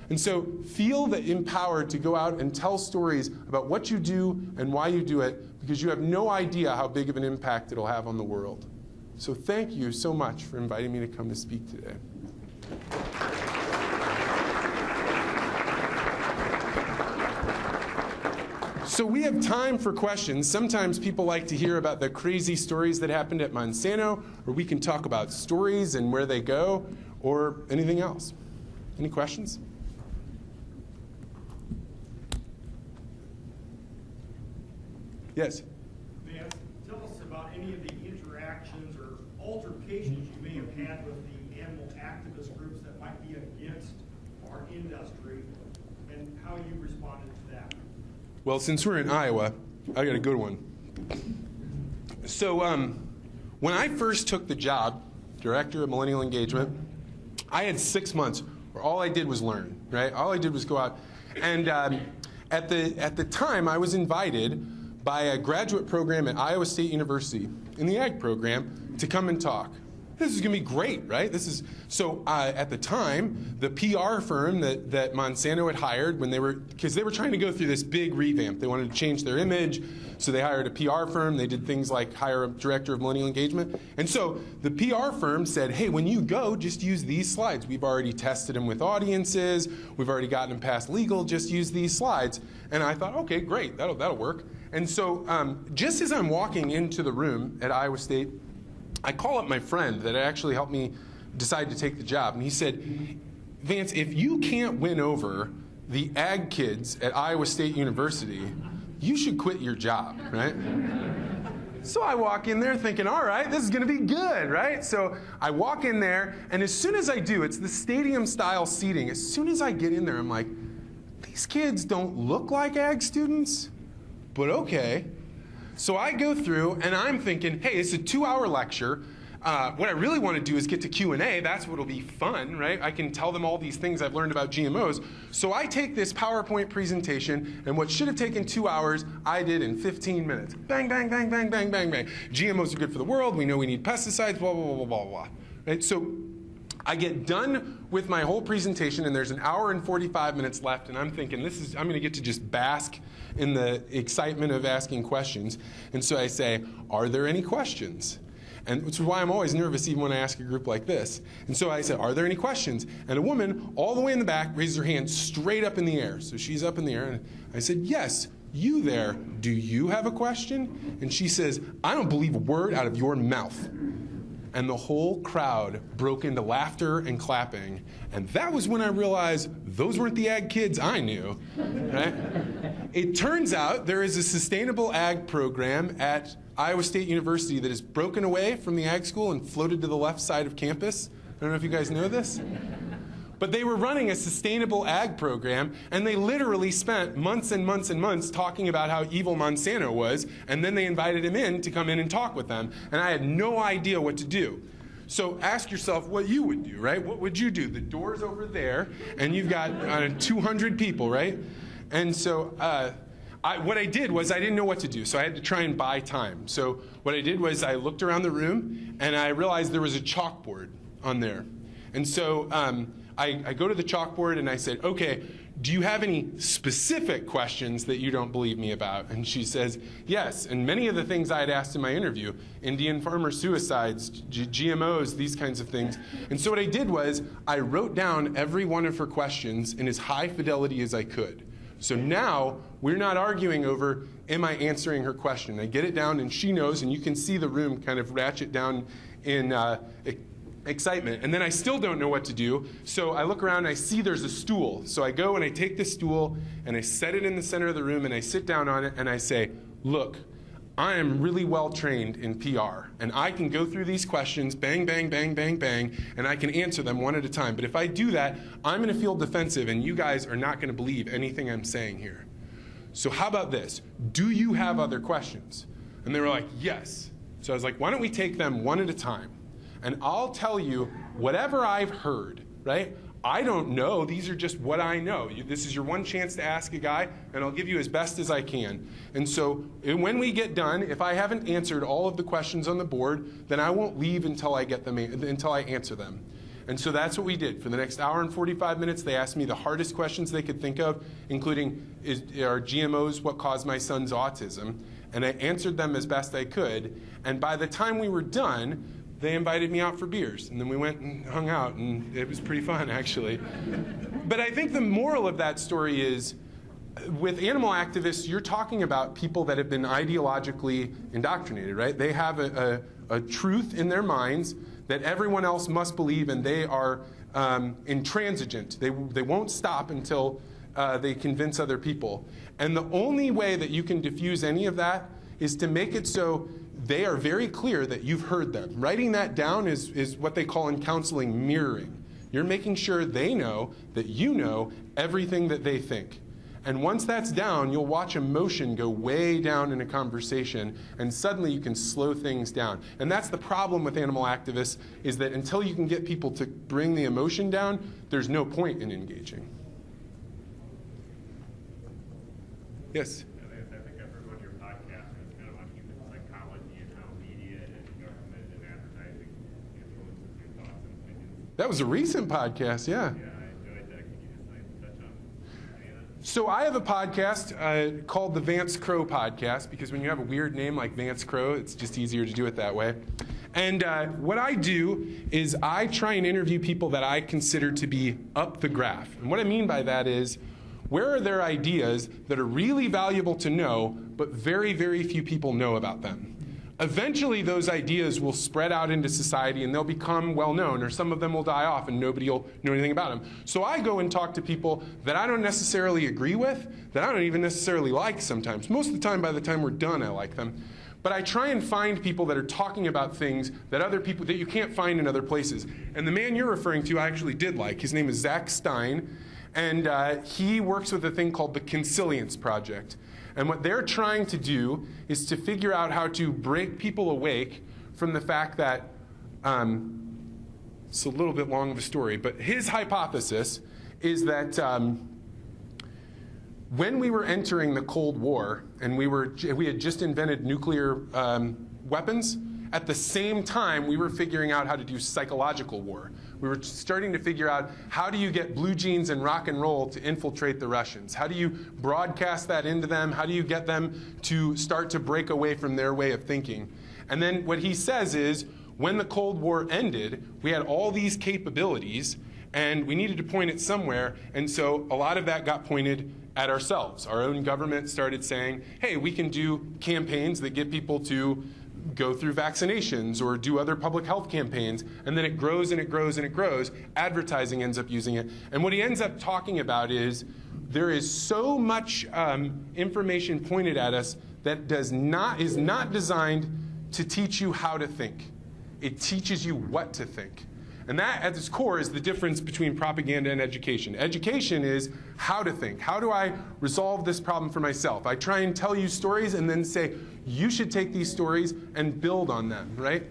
A: And so feel empowered to go out and tell stories about what you do and why you do it, because you have no idea how big of an impact it'll have on the world. So thank you so much for inviting me to come to speak today. So we have time for questions. Sometimes people like to hear about the crazy stories that happened at Monsanto, or we can talk about stories and where they go, or anything else. Any questions? Yes?
B: Vance, tell us about any of the interactions or altercations you may have had with the animal activist groups that might be against our industry, and how you responded to that.
A: Well, since we're in Iowa, I got a good one. So when I first took the job, Director of Millennial Engagement, I had 6 months where all I did was learn, right? All I did was go out. And at the time, I was invited by a graduate program at Iowa State University in the ag program to come and talk. This is going to be great, right? So at the time, the PR firm that Monsanto had hired, because they were trying to go through this big revamp. They wanted to change their image, so they hired a PR firm. They did things like hire a director of millennial engagement. And so the PR firm said, hey, when you go, just use these slides. We've already tested them with audiences. We've already gotten them past legal. Just use these slides. And I thought, okay, great, that'll work. And so just as I'm walking into the room at Iowa State, I call up my friend that actually helped me decide to take the job. And he said, Vance, if you can't win over the ag kids at Iowa State University, you should quit your job, right? So I walk in there thinking, all right, this is going to be good, right? So I walk in there, and as soon as I do, it's the stadium-style seating. As soon as I get in there, I'm like, these kids don't look like ag students, but okay. So I go through, and I'm thinking, hey, it's a 2-hour lecture. What I really want to do is get to Q&A. That's what'll be fun, right? I can tell them all these things I've learned about GMOs. So I take this PowerPoint presentation, and what should have taken 2 hours, I did in 15 minutes. Bang, bang, bang, bang, bang, bang, bang. GMOs are good for the world. We know we need pesticides, blah, blah, blah, blah, blah. Right? So I get done with my whole presentation, and there's an hour and 45 minutes left, and I'm thinking, I'm going to get to just bask in the excitement of asking questions. And so I say, are there any questions? and which is why I'm always nervous even when I ask a group like this. And so I said, are there any questions? And a woman all the way in the back raised her hand straight up in the air. So she's up in the air, and I said, yes, you there, do you have a question? And she says, I don't believe a word out of your mouth. And the whole crowd broke into laughter and clapping. And that was when I realized those weren't the ag kids I knew, right? It turns out there is a sustainable ag program at Iowa State University that has broken away from the ag school and floated to the left side of campus. I don't know if you guys know this. But they were running a sustainable ag program, and they literally spent months and months and months talking about how evil Monsanto was, and then they invited him in to come in and talk with them, and I had no idea what to do. So ask yourself what you would do, right? What would you do? The door's over there, and you've got 200 people, right? And so what I did was I didn't know what to do, so I had to try and buy time. So what I did was I looked around the room, and I realized there was a chalkboard on there. And so I go to the chalkboard and I said, okay, do you have any specific questions that you don't believe me about? And she says, yes. And many of the things I had asked in my interview, Indian farmer suicides, GMOs, these kinds of things. And so what I did was I wrote down every one of her questions in as high fidelity as I could. So now we're not arguing over, am I answering her question? I get it down and she knows, and you can see the room kind of ratchet down in excitement. And then I still don't know what to do. So I look around and I see there's a stool. So I go and I take the stool and I set it in the center of the room and I sit down on it and I say, look, I am really well trained in PR and I can go through these questions, bang, bang, bang, bang, bang, and I can answer them one at a time. But if I do that, I'm going to feel defensive and you guys are not going to believe anything I'm saying here. So how about this? Do you have other questions? And they were like, yes. So I was like, why don't we take them one at a time? And I'll tell you whatever I've heard, right? I don't know. These are just what I know. This is your one chance to ask a guy, and I'll give you as best as I can. And so when we get done, if I haven't answered all of the questions on the board, then I won't leave until I get them, until I answer them. And so that's what we did. For the next hour and 45 minutes, they asked me the hardest questions they could think of, including, are GMOs what caused my son's autism? And I answered them as best I could. And by the time we were done, they invited me out for beers, and then we went and hung out, and it was pretty fun, actually. But I think the moral of that story is, with animal activists, you're talking about people that have been ideologically indoctrinated, right? They have a truth in their minds that everyone else must believe, and they are intransigent. They won't stop until they convince other people. And the only way that you can diffuse any of that is to make it so they are very clear that you've heard them. Writing that down is what they call in counseling mirroring. You're making sure they know that you know everything that they think. And once that's down, you'll watch emotion go way down in a conversation, and suddenly you can slow things down. And that's the problem with animal activists, is that until you can get people to bring the emotion down, there's no point in engaging. Yes? That was a recent podcast, yeah.
C: Yeah, I enjoyed that. Can you just touch on any of that?
A: So I have a podcast called the Vance Crowe Podcast, because when you have a weird name like Vance Crowe, it's just easier to do it that way. And what I do is I try and interview people that I consider to be up the graph. And what I mean by that is, where are there ideas that are really valuable to know, but very, very few people know about them? Eventually, those ideas will spread out into society and they'll become well known, or some of them will die off and nobody will know anything about them. So I go and talk to people that I don't necessarily agree with, that I don't even necessarily like sometimes. Most of the time, by the time we're done, I like them. But I try and find people that are talking about things that other people, that you can't find in other places. And the man you're referring to, I actually did like. His name is Zach Stein, and he works with a thing called the Consilience Project. And what they're trying to do is to figure out how to break people awake from the fact that, it's a little bit long of a story, but his hypothesis is that when we were entering the Cold War and we had just invented nuclear weapons, at the same time we were figuring out how to do psychological war. We were starting to figure out, how do you get blue jeans and rock and roll to infiltrate the Russians? How do you broadcast that into them? How do you get them to start to break away from their way of thinking? And then what he says is, when the Cold War ended, we had all these capabilities, and we needed to point it somewhere, and so a lot of that got pointed at ourselves. Our own government started saying, hey, we can do campaigns that get people to go through vaccinations or do other public health campaigns, and then it grows and it grows and it grows. Advertising ends up using it. And what he ends up talking about is there is so much information pointed at us that is not designed to teach you how to think. It teaches you what to think. And that, at its core, is the difference between propaganda and education. Education is how to think. How do I resolve this problem for myself? I try and tell you stories and then say, you should take these stories and build on them, right?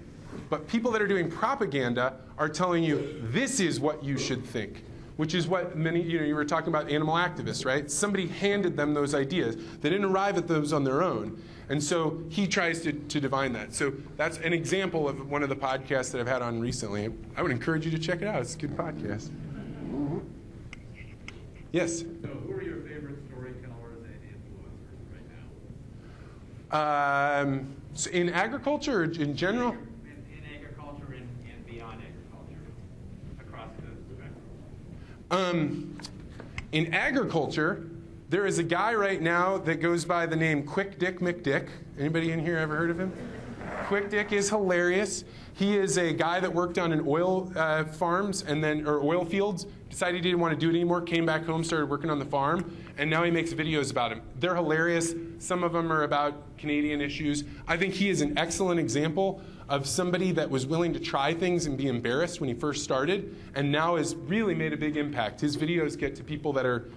A: But people that are doing propaganda are telling you, this is what you should think, which is what many, you were talking about animal activists, right? Somebody handed them those ideas. They didn't arrive at those on their own. And so he tries to divine that. So that's an example of one of the podcasts that I've had on recently. I would encourage you to check it out. It's a good podcast. Yes?
C: So who are your favorite storytellers and influencers right now?
A: So in agriculture or in general?
C: In agriculture and beyond agriculture, across the spectrum.
A: In agriculture, there is a guy right now that goes by the name Quick Dick McDick. Anybody in here ever heard of him? Quick Dick is hilarious. He is a guy that worked on an oil farms or oil fields, decided he didn't want to do it anymore, came back home, started working on the farm, and now he makes videos about him. They're hilarious. Some of them are about Canadian issues. I think he is an excellent example of somebody that was willing to try things and be embarrassed when he first started, and now has really made a big impact. His videos get to people that are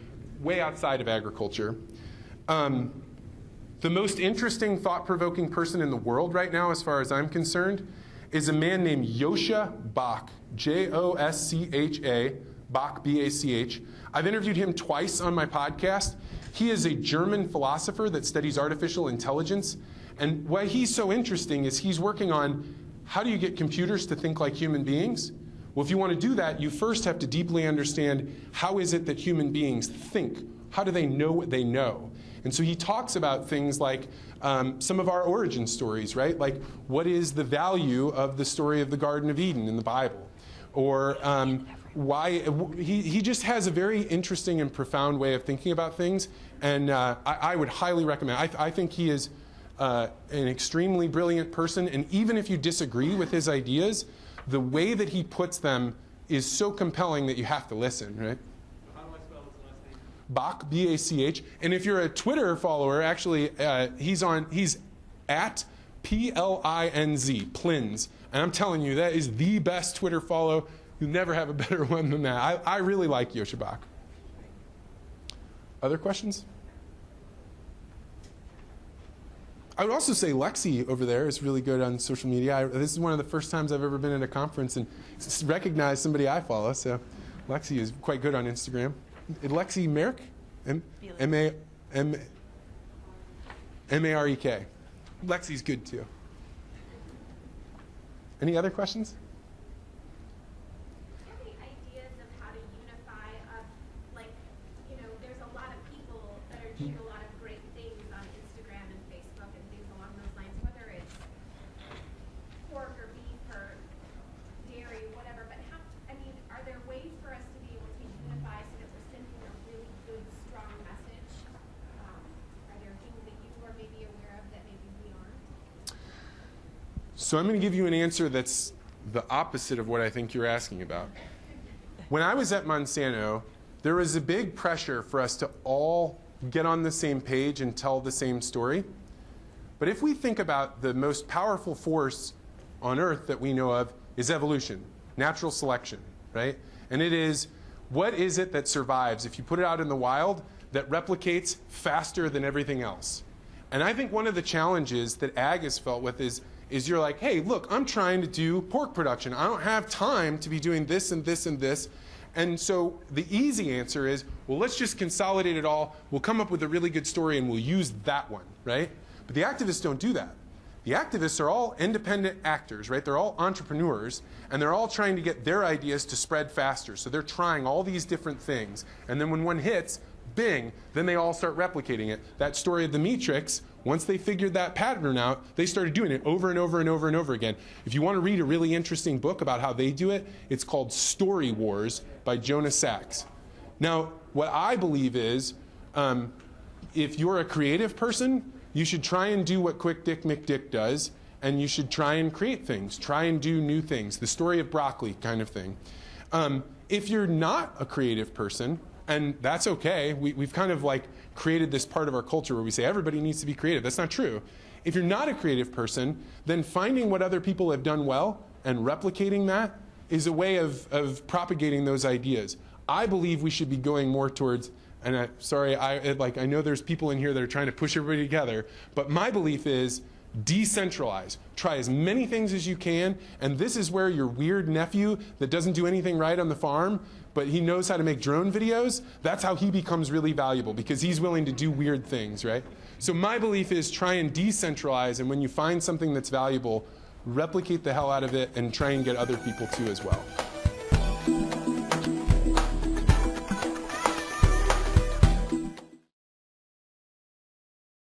A: way outside of agriculture. The most interesting, thought-provoking person in the world right now, as far as I'm concerned, is a man named Yoshia Bach, J-O-S-C-H-A, Bach, B-A-C-H. I've interviewed him twice on my podcast. He is a German philosopher that studies artificial intelligence. And why he's so interesting is he's working on how do you get computers to think like human beings? Well, if you want to do that, you first have to deeply understand how is it that human beings think? How do they know what they know? And so he talks about things like some of our origin stories, right? Like, what is the value of the story of the Garden of Eden in the Bible? Or why he just has a very interesting and profound way of thinking about things. And I would highly recommend. I think he is an extremely brilliant person. And even if you disagree with his ideas, the way that he puts them is so compelling that you have to listen, right?
C: How do I spell his last name?
A: Bach, B-A-C-H. And if you're a Twitter follower, actually, he's at P-L-I-N-Z, Plins. And I'm telling you, that is the best Twitter follow. You'll never have a better one than that. I really like Yoshia Bach. Other questions? I would also say Lexi over there is really good on social media. This is one of the first times I've ever been at a conference and recognized somebody I follow. So Lexi is quite good on Instagram. Lexi Merrick? M-A-R-E-K. Lexi's good too. Any other questions?
D: Do you have any ideas of how to unify, there's a lot of people that are doing a lot of great things on Instagram and Facebook and things along those lines, whether it's pork or beef or dairy, whatever, but are there ways for us to be able to unify so that we're sending a really good, strong message? Are there things that you are maybe aware of that maybe we aren't?
A: So I'm going to give you an answer that's the opposite of what I think you're asking about. When I was at Monsanto, there was a big pressure for us to all get on the same page and tell the same story. But if we think about the most powerful force on Earth that we know of is evolution, natural selection, right? And it is, what is it that survives if you put it out in the wild that replicates faster than everything else? And I think one of the challenges that ag has felt with is you're like, hey, look, I'm trying to do pork production. I don't have time to be doing this and this and this. And so the easy answer is, well, let's just consolidate it all. We'll come up with a really good story and we'll use that one, right? But the activists don't do that. The activists are all independent actors, right? They're all entrepreneurs, and they're all trying to get their ideas to spread faster. So they're trying all these different things. And then when one hits, Bing, then they all start replicating it. That story of the Matrix, once they figured that pattern out, they started doing it over and over and over and over again. If you want to read a really interesting book about how they do it, it's called Story Wars by Jonas Sachs. Now, what I believe is, if you're a creative person, you should try and do what Quick Dick McDick does, and you should try and create things, try and do new things, the story of broccoli kind of thing. If you're not a creative person, and that's okay, we've kind of like created this part of our culture where we say everybody needs to be creative. That's not true. If you're not a creative person, then finding what other people have done well and replicating that is a way of propagating those ideas. I believe we should be going more towards, and I know there's people in here that are trying to push everybody together, but my belief is decentralize. Try as many things as you can, and this is where your weird nephew that doesn't do anything right on the farm, but he knows how to make drone videos, that's how he becomes really valuable, because he's willing to do weird things, right? So my belief is try and decentralize, and when you find something that's valuable, replicate the hell out of it and try and get other people to as well.